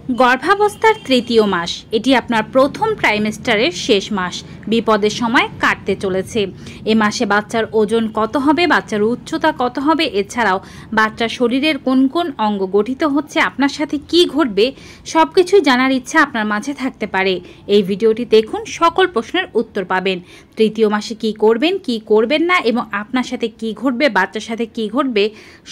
গর্ভাবস্থার তৃতীয় মাস, এটি আপনার প্রথম ট্রাইমেস্টারের শেষ মাস। বিপদের সময় কাটতে চলেছে। এ মাসে বাচ্চার ওজন কত হবে, বাচ্চার উচ্চতা কত হবে, এছাড়াও বাচ্চার শরীরের কোন কোন অঙ্গ গঠিত হচ্ছে, আপনার সাথে কি ঘটবে, সব কিছুই জানার ইচ্ছা আপনার মাঝে থাকতে পারে। এই ভিডিওটি দেখুন, সকল প্রশ্নের উত্তর পাবেন। তৃতীয় মাসে কি করবেন, কি করবেন না, এবং আপনার সাথে কি ঘটবে, বাচ্চার সাথে কি ঘটবে,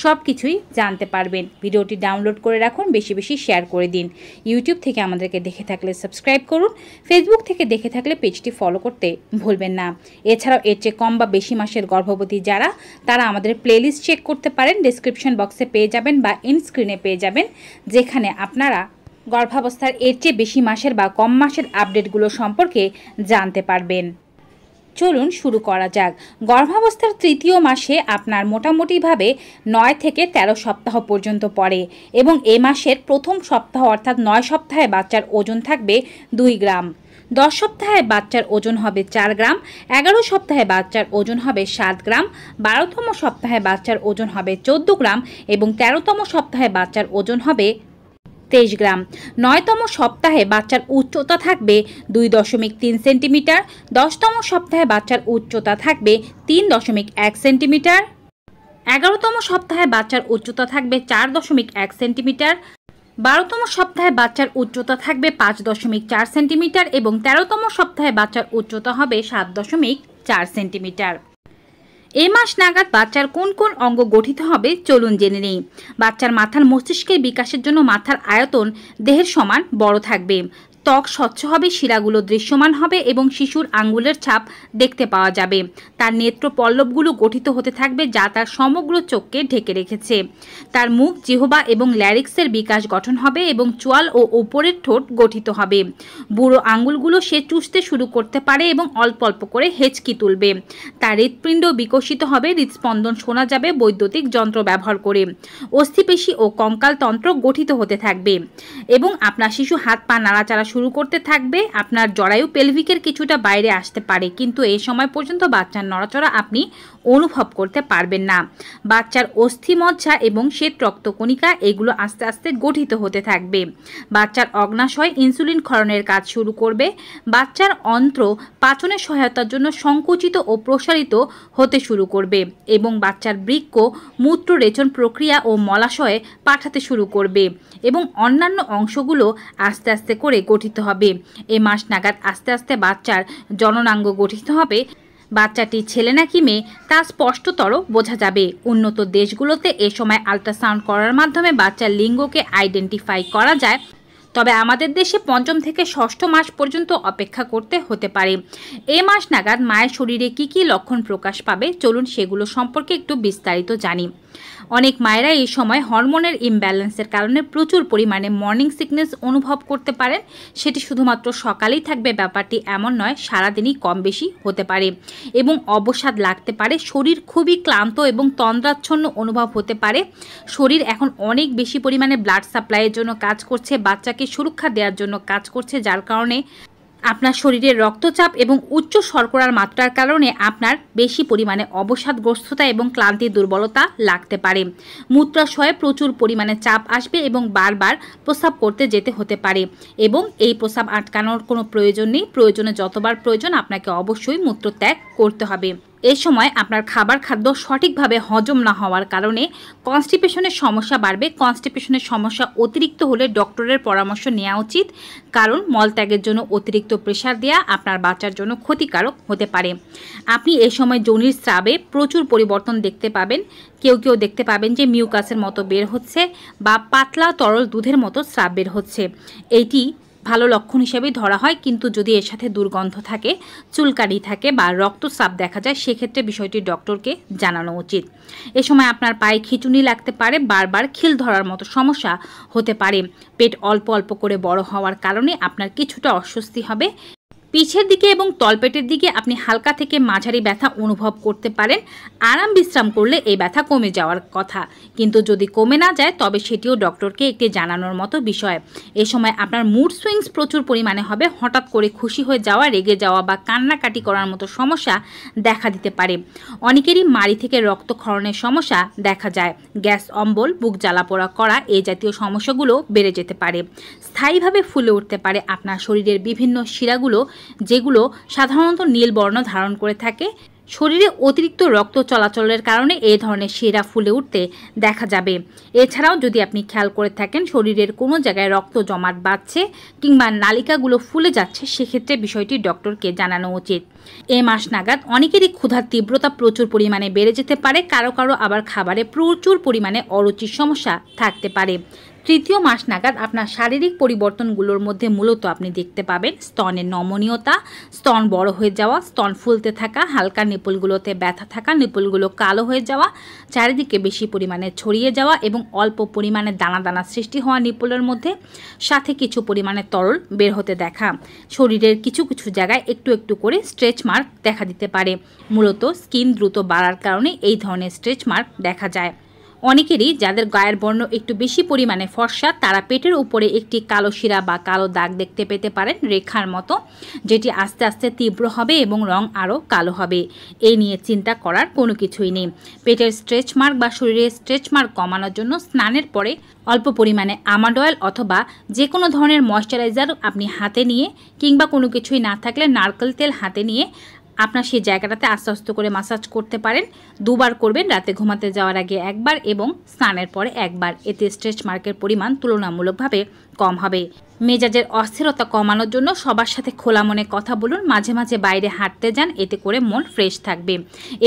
সব কিছুই জানতে পারবেন। ভিডিওটি ডাউনলোড করে রাখুন, বেশি বেশি শেয়ার করে দিন। ইউটিউব থেকে আমাদেরকে দেখে থাকলে সাবস্ক্রাইব করুন, ফেসবুক থেকে দেখে থাকলে পেজটি ফলো করতে ভুলবেন না। এছাড়াও এর চেয়ে কম বা বেশি মাসের গর্ভবতী যারা, তারা আমাদের প্লেলিস্ট চেক করতে পারেন। ডেসক্রিপশন বক্সে পেয়ে যাবেন বা স্ক্রিনে পেয়ে যাবেন, যেখানে আপনারা গর্ভাবস্থার এর চেয়ে বেশি মাসের বা কম মাসের আপডেটগুলো সম্পর্কে জানতে পারবেন। চলুন শুরু করা যাক। গর্ভাবস্থার তৃতীয় মাসে আপনার মোটামুটিভাবে 9 থেকে 13 সপ্তাহ পর্যন্ত পড়ে এবং এ মাসের প্রথম সপ্তাহ অর্থাৎ 9 সপ্তাহে বাচ্চার ওজন থাকবে 2 গ্রাম। 10 সপ্তাহে বাচ্চার ওজন হবে 4 গ্রাম, 11 সপ্তাহে বাচ্চার ওজন হবে 7 গ্রাম, 12তম সপ্তাহে বাচ্চার ওজন হবে 14 গ্রাম এবং 13তম সপ্তাহে বাচ্চার ওজন হবে 23 গ্রাম। 9তম সপ্তাহে বাচ্চার উচ্চতা থাকবে 2.3 সেন্টিমিটার, 10তম সপ্তাহে বাচ্চার উচ্চতা থাকবে 3.1 সেন্টিমিটার, 11তম সপ্তাহে বাচ্চার উচ্চতা থাকবে 4.1 সেন্টিমিটার, 12তম সপ্তাহে বাচ্চার উচ্চতা থাকবে 5.4 সেন্টিমিটার এবং 13তম সপ্তাহে বাচ্চার উচ্চতা হবে 7.4 সেন্টিমিটার। এ মাস নাগাদ বাচ্চার কোন কোন অঙ্গ গঠিত হবে চলুন জেনে নেই। বাচ্চার মাথার মস্তিষ্কের বিকাশের জন্য মাথার আয়তন দেহের সমান বড় থাকবে, ত্বক স্বচ্ছ হবে, শিরাগুলো দৃশ্যমান হবে এবং শিশুর আঙ্গুলের ছাপ দেখতে পাওয়া যাবে। তার নেত্র পল্লবগুলো গঠিত হতে থাকবে, যা তার সমগ্র চোখকে ঢেকে রেখেছে। তার মুখ, জিহ্বা এবং ল্যারিক্সের বিকাশ গঠন হবে এবং চোয়াল ও উপরের ঠোঁট গঠিত হবে। বুড়ো আঙ্গুলগুলো সে চুষতে শুরু করতে পারে এবং অল্প অল্প করে হেঁচকি তুলবে। তার হৃৎপিণ্ড বিকশিত হবে, হৃদস্পন্দন শোনা যাবে বৈদ্যুতিক যন্ত্র ব্যবহার করে। অস্থিপেশি ও কঙ্কাল তন্ত্র গঠিত হতে থাকবে এবং আপনার শিশু হাত পা নাড়াচাড়া শুরু করতে থাকবে। আপনার জরায়ু পেলভিকের কিছুটা বাইরে আসতে পারে, কিন্তু এই সময় পর্যন্ত বাচ্চার নড়াচড়া আপনি অনুভব করতে পারবেন না। বাচ্চার অস্থিমজ্জা এবং শ্বেত রক্তকণিকা এগুলো আস্তে আস্তে গঠিত হতে থাকবে। বাচ্চার অগ্নাশয় ইনসুলিন ক্ষরণের কাজ শুরু করবে। বাচ্চার অন্ত্র পাচনের সহায়তার জন্য সংকুচিত ও প্রসারিত হতে শুরু করবে এবং বাচ্চার বৃক্ক মূত্র রেচন প্রক্রিয়া ও মলাশয়ে পাঠাতে শুরু করবে এবং অন্যান্য অংশগুলো আস্তে আস্তে করে গঠিত হবে। এ মাস নাগাদ আস্তে আস্তে বাচ্চার জননাঙ্গ গঠিত হবে। বাচ্চাটি ছেলে নাকি মেয়ে তা স্পষ্টতর বোঝা যাবে। উন্নত দেশগুলোতে এ সময় আল্ট্রাসাউন্ড করার মাধ্যমে বাচ্চার লিঙ্গকে আইডেন্টিফাই করা যায়, তবে আমাদের দেশে 5ম থেকে 6ষ্ঠ মাস পর্যন্ত অপেক্ষা করতে হতে পারে। এ মাস নাগাদ মায়ের শরীরে কি কি লক্ষণ প্রকাশ পাবে চলুন সেগুলো সম্পর্কে একটু বিস্তারিত জানি। অনেক মায়েরা এই সময় হরমোনের ইমব্যালেন্সের কারণে প্রচুর পরিমাণে মর্নিং সিকনেস অনুভব করতে পারেন। সেটি শুধুমাত্র সকালেই থাকবে ব্যাপারটি এমন নয়, সারাদিনই কম বেশি হতে পারে এবং অবসাদ লাগতে পারে। শরীর খুবই ক্লান্ত এবং তন্দ্রাচ্ছন্ন অনুভব হতে পারে। শরীর এখন অনেক বেশি পরিমাণে ব্লাড সাপ্লাইয়ের জন্য কাজ করছে, বাচ্চাকে সুরক্ষা দেওয়ার জন্য কাজ করছে, যার কারণে আপনার শরীরের রক্তচাপ এবং উচ্চ শর্করার মাত্রার কারণে আপনার বেশি পরিমাণে অবসাদগ্রস্ততা এবং ক্লান্তি দুর্বলতা লাগতে পারে। মূত্রাশয়ে প্রচুর পরিমাণে চাপ আসবে এবং বারবার প্রস্রাব করতে যেতে হতে পারে এবং এই প্রস্রাব আটকানোর কোনো প্রয়োজন নেই। প্রয়োজনে যতবার প্রয়োজন আপনাকে অবশ্যই মূত্রত্যাগ করতে হবে। এই সময় আপনার খাদ্য সঠিকভাবে হজম না হওয়ার কারণে কনস্টিপেশনের সমস্যা বাড়বে। কনস্টিপেশনের সমস্যা অতিরিক্ত হলে ডক্টরের পরামর্শ নেওয়া উচিত, কারণ মলত্যাগের জন্য অতিরিক্ত প্রেসার দেওয়া আপনার বাচ্চার জন্য ক্ষতিকারক হতে পারে। আপনি এই সময় যোনির স্রাবে প্রচুর পরিবর্তন দেখতে পাবেন। কেউ কেউ দেখতে পাবেন যে মিউকাসের মতো বের হচ্ছে বা পাতলা তরল দুধের মতো স্রাব বের হচ্ছে। এইটি ভালো লক্ষণ হিসেবেই ধরা হয়, কিন্তু যদি এর সাথে দুর্গন্ধ থাকে, চুলকানি থাকে বা রক্তস্রাব দেখা যায়, সেক্ষেত্রে বিষয়টি ডক্টরকে জানানো উচিত। এ সময় আপনার পায়ে খিঁচুনি লাগতে পারে, বারবার খিল ধরার মতো সমস্যা হতে পারে। পেট অল্প অল্প করে বড় হওয়ার কারণে আপনার কিছুটা অস্বস্তি হবে। পিছের দিকে এবং তলপেটের দিকে আপনি হালকা থেকে মাঝারি ব্যথা অনুভব করতে পারেন। আরাম বিশ্রাম করলে এই ব্যথা কমে যাওয়ার কথা, কিন্তু যদি কমে না যায় তবে সেটিও ডক্টরকে একটি জানানোর মতো বিষয়। এ সময় আপনার মুড সুইংস প্রচুর পরিমাণে হবে। হঠাৎ করে খুশি হয়ে যাওয়া, রেগে যাওয়া বা কান্নাকাটি করার মতো সমস্যা দেখা দিতে পারে। অনেকেরই মাড়ি থেকে রক্তক্ষরণের সমস্যা দেখা যায়। গ্যাস অম্বল, বুক জ্বালাপোড়া করা এই জাতীয় সমস্যাগুলো বেড়ে যেতে পারে। স্থায়ীভাবে ফুলে উঠতে পারে আপনার শরীরের বিভিন্ন শিরাগুলো, যেগুলো সাধারণত নীল বর্ণ ধারণ করে থাকে। শরীরে অতিরিক্ত রক্ত চলাচলের কারণে এই ধরনের শিরা ফুলে উঠতে দেখা যাবে। এছাড়াও যদি আপনি খেয়াল করে থাকেন শরীরের কোনো জায়গায় রক্ত জমাট বাঁধছে কিংবা নালিকাগুলো ফুলে যাচ্ছে, সেক্ষেত্রে বিষয়টি ডক্টরকে জানানো উচিত। এ মাস নাগাদ অনেকেরই ক্ষুধার তীব্রতা প্রচুর পরিমাণে বেড়ে যেতে পারে। কারো কারো আবার খাবারে প্রচুর পরিমাণে অরুচির সমস্যা থাকতে পারে। তৃতীয় মাস নাগাদ আপনার শারীরিক পরিবর্তনগুলোর মধ্যে মূলত আপনি দেখতে পাবেন স্তনের নমনীয়তা, স্তন বড় হয়ে যাওয়া, স্তন ফুলতে থাকা, হালকা নিপলগুলোতে ব্যথা থাকা, নিপলগুলো কালো হয়ে যাওয়া, চারিদিকে বেশি পরিমাণে ছড়িয়ে যাওয়া এবং অল্প পরিমাণে দানা দানা সৃষ্টি হওয়া নিপলের মধ্যে, সাথে কিছু পরিমাণে তরল বের হতে দেখা। শরীরের কিছু কিছু জায়গায় একটু একটু করে স্ট্রেচ মার্ক দেখা দিতে পারে। মূলত স্কিন দ্রুত বাড়ার কারণে এই ধরনের স্ট্রেচ মার্ক দেখা যায়। অনেকেরই যাদের গায়ের বর্ণ একটু বেশি পরিমাণে ফর্সা, তারা পেটের উপরে একটি কালো শিরা বা কালো দাগ দেখতে পেতে পারেন রেখার মতো, যেটি আস্তে আস্তে তীব্র হবে এবং রং আরও কালো হবে। এই নিয়ে চিন্তা করার কোনো কিছুই নেই। পেটের স্ট্রেচ মার্ক বা শরীরের স্ট্রেচ মার্ক কমানোর জন্য স্নানের পরে অল্প পরিমাণে আমন্ড অয়েল অথবা যে কোনো ধরনের ময়শ্চারাইজার আপনি হাতে নিয়ে, কিংবা কোনো কিছুই না থাকলে নারকেল তেল হাতে নিয়ে আপনার সেই জায়গাটাতে আস্তে আস্তে করে মাসাজ করতে পারেন। দুবার করবেন, রাতে ঘুমাতে যাওয়ার আগে একবার এবং স্নানের পরে একবার। এতে স্ট্রেচ মার্কের পরিমাণ তুলনামূলকভাবে কম হবে। মেজাজের অস্থিরতা কমানোর জন্য সবার সাথে খোলা মনে কথা বলুন, মাঝে মাঝে বাইরে হাঁটতে যান, এতে করে মন ফ্রেশ থাকবে।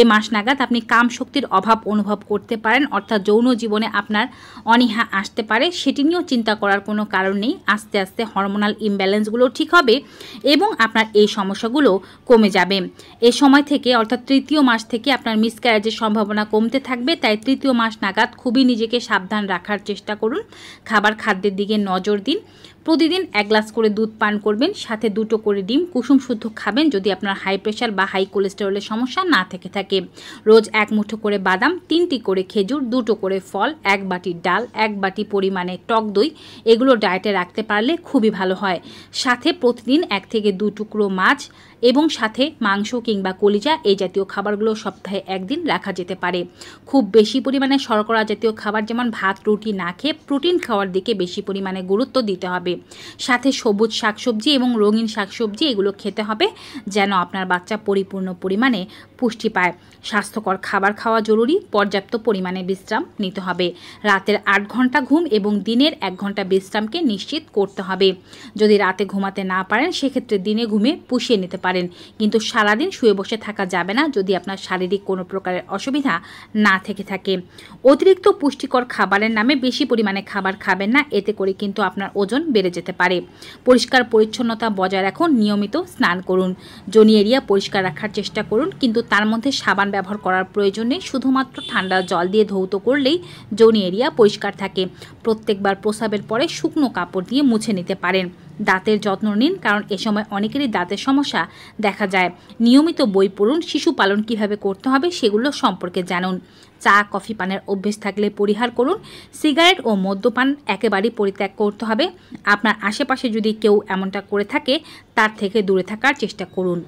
এ মাস নাগাদ আপনি কাম শক্তির অভাব অনুভব করতে পারেন, অর্থাৎ যৌন জীবনে আপনার অনীহা আসতে পারে। সেটি নিয়েও চিন্তা করার কোনো কারণ নেই। আস্তে আস্তে হরমোনাল ইমব্যালেন্সগুলো ঠিক হবে এবং আপনার এই সমস্যাগুলো কমে যাবে। এ সময় থেকে অর্থাৎ তৃতীয় মাস থেকে আপনার মিসক্যারেজের সম্ভাবনা কমতে থাকবে। তাই তৃতীয় মাস নাগাদ খুবই নিজেকে সাবধান রাখার চেষ্টা করুন। খাদ্যের দিকে নজর দিন। প্রতিদিন 1 গ্লাস করে দুধ পান করবেন, সাথে 2টো করে ডিম কুসুম শুদ্ধ খাবেন যদি আপনার হাই প্রেশার বা হাই কোলেস্টেরলের সমস্যা না থেকে থাকে। রোজ 1 মুঠো করে বাদাম, 3টি করে খেজুর, 2টো করে ফল, 1 বাটি ডাল, 1 বাটি পরিমাণে টক দই, এগুলো ডায়েটে রাখতে পারলে খুবই ভালো হয়। সাথে প্রতিদিন 1 থেকে 2 টুকরো মাছ এবং সাথে মাংস কিংবা কলিজা এই জাতীয় খাবারগুলো সপ্তাহে 1 দিন রাখা যেতে পারে। খুব বেশি পরিমাণে শর্করা জাতীয় খাবার যেমন ভাত রুটি না খেয়ে প্রোটিন খাওয়ার দিকে বেশি পরিমাণে গুরুত্ব দিতে হবে। সাথে সবুজ শাকসবজি এবং রঙিন শাকসবজি এগুলো খেতে হবে, যেন আপনার বাচ্চা পরিপূর্ণ পরিমাণে পুষ্টি পায়। স্বাস্থ্যকর খাবার খাওয়া জরুরি। পর্যাপ্ত পরিমাণে বিশ্রাম নিতে হবে। রাতের 8 ঘন্টা ঘুম এবং দিনের 1 ঘন্টা বিশ্রামকে নিশ্চিত করতে হবে। যদি রাতে ঘুমাতে না পারেন সেক্ষেত্রে দিনে ঘুমে পুষিয়ে নিতে পারেন, কিন্তু সারাদিন শুয়ে বসে থাকা যাবে না যদি আপনার শারীরিক কোনো প্রকারের অসুবিধা না থেকে থাকে। অতিরিক্ত পুষ্টিকর খাবারের নামে বেশি পরিমাণে খাবার খাবেন না, এতে করে কিন্তু আপনার ওজন বেড়ে যেতে পারে। পরিষ্কার পরিচ্ছন্নতা বজায় রাখুন, নিয়মিত স্নান করুন, যোনি এরিয়া পরিষ্কার রাখার চেষ্টা করুন, কিন্তু তার মধ্যে সাবান ব্যবহার করার প্রয়োজন নেই। শুধুমাত্র ঠান্ডা জল দিয়ে ধৌত করলেই যোনি এরিয়া পরিষ্কার থাকে। প্রত্যেকবার প্রস্রাবের পরে শুকনো কাপড় দিয়ে মুছে নিতে পারেন। দাঁতের যত্ন নিন, কারণ এ সময় অনেকেরই দাঁতের সমস্যা দেখা যায়। নিয়মিত বই পড়ুন, শিশু পালন কিভাবে করতে হবে সেগুলো সম্পর্কে জানুন। চা কফি পানের অভ্যেস থাকলে পরিহার করুন। সিগারেট ও মদ্যপান একেবারেই পরিত্যাগ করতে হবে। আপনার আশেপাশে যদি কেউ এমনটা করে থাকে তার থেকে দূরে থাকার চেষ্টা করুন।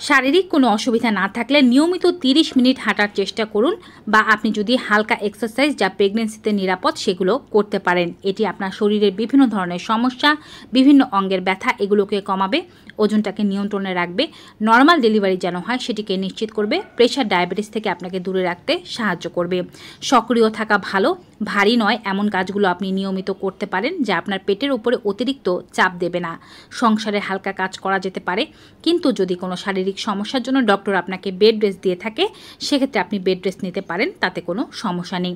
শারীরিক কোনো অসুবিধা না থাকলে নিয়মিত 30 মিনিট হাঁটার চেষ্টা করুন, বা আপনি যদি হালকা এক্সারসাইজ যা প্রেগনেন্সিতে নিরাপদ সেগুলো করতে পারেন। এটি আপনার শরীরের বিভিন্ন ধরনের সমস্যা, বিভিন্ন অঙ্গের ব্যথা এগুলোকে কমাবে, ওজনটাকে নিয়ন্ত্রণে রাখবে, নর্মাল ডেলিভারি যেন হয় সেটিকে নিশ্চিত করবে, প্রেশার ডায়াবেটিস থেকে আপনাকে দূরে রাখতে সাহায্য করবে। সক্রিয় থাকা ভালো, ভারী নয় এমন কাজগুলো আপনি নিয়মিত করতে পারেন যা আপনার পেটের উপরে অতিরিক্ত চাপ দেবে না। সংসারে হালকা কাজ করা যেতে পারে, কিন্তু যদি কোনো শারীরিক সমস্যার জন্য ডক্টর আপনাকে বেড রেস্ট দিয়ে থাকে সেক্ষেত্রে আপনি বেড রেস্ট নিতে পারেন, তাতে কোনো সমস্যা নেই।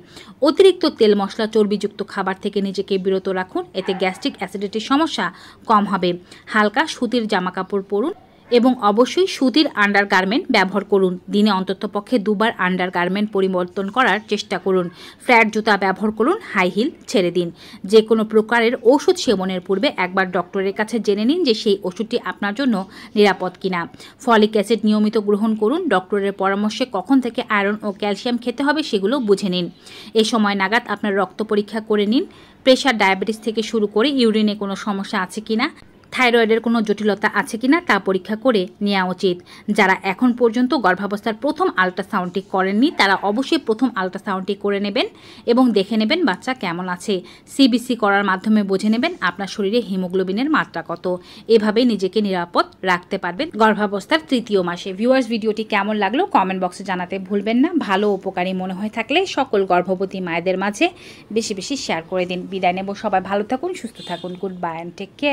অতিরিক্ত তেল মশলা চর্বিযুক্ত খাবার থেকে নিজেকে বিরত রাখুন, এতে গ্যাস্ট্রিক অ্যাসিডিটির সমস্যা কম হবে। হালকা সুতির জামাকাপড় পরুন এবং অবশ্যই সুতির আন্ডারগার্মেন্ট ব্যবহার করুন। দিনে অন্ততপক্ষে 2 বার আন্ডারগার্মেন্ট পরিবর্তন করার চেষ্টা করুন। ফ্ল্যাট জুতা ব্যবহার করুন, হাই হিল ছেড়ে দিন। যে কোনো প্রকারের ওষুধ সেবনের পূর্বে একবার ডক্টরের কাছে জেনে নিন যে সেই ওষুধটি আপনার জন্য নিরাপদ কিনা। ফলিক অ্যাসিড নিয়মিত গ্রহণ করুন। ডক্টরের পরামর্শে কখন থেকে আয়রন ও ক্যালসিয়াম খেতে হবে সেগুলো বুঝে নিন। এই সময় নাগাদ আপনার রক্ত পরীক্ষা করে নিন। প্রেশার, ডায়াবেটিস থেকে শুরু করে ইউরিনে কোনো সমস্যা আছে কিনা, থাইরয়েডের কোনো জটিলতা আছে কিনা তা পরীক্ষা করে নেওয়া উচিত। যারা এখন পর্যন্ত গর্ভাবস্থার প্রথম আল্ট্রাসাউন্ডটি করেননি তারা অবশ্যই প্রথম আল্ট্রাসাউন্ডটি করে নেবেন এবং দেখে নেবেন বাচ্চা কেমন আছে। সিবিসি করার মাধ্যমে বুঝে নেবেন আপনার শরীরে হিমোগ্লোবিনের মাত্রা কত। এভাবে নিজেকে নিরাপদ রাখতে পারবেন গর্ভাবস্থার 3য় মাসে। ভিউয়ার্স, ভিডিওটি কেমন লাগলো কমেন্ট বক্সে জানাতে ভুলবেন না। ভালো উপকারী মনে হয়ে থাকলে সকল গর্ভবতী মায়েদের মাঝে বেশি বেশি শেয়ার করে দিন। বিদায় নেব, সবাই ভালো থাকুন, সুস্থ থাকুন। Good bye and take care.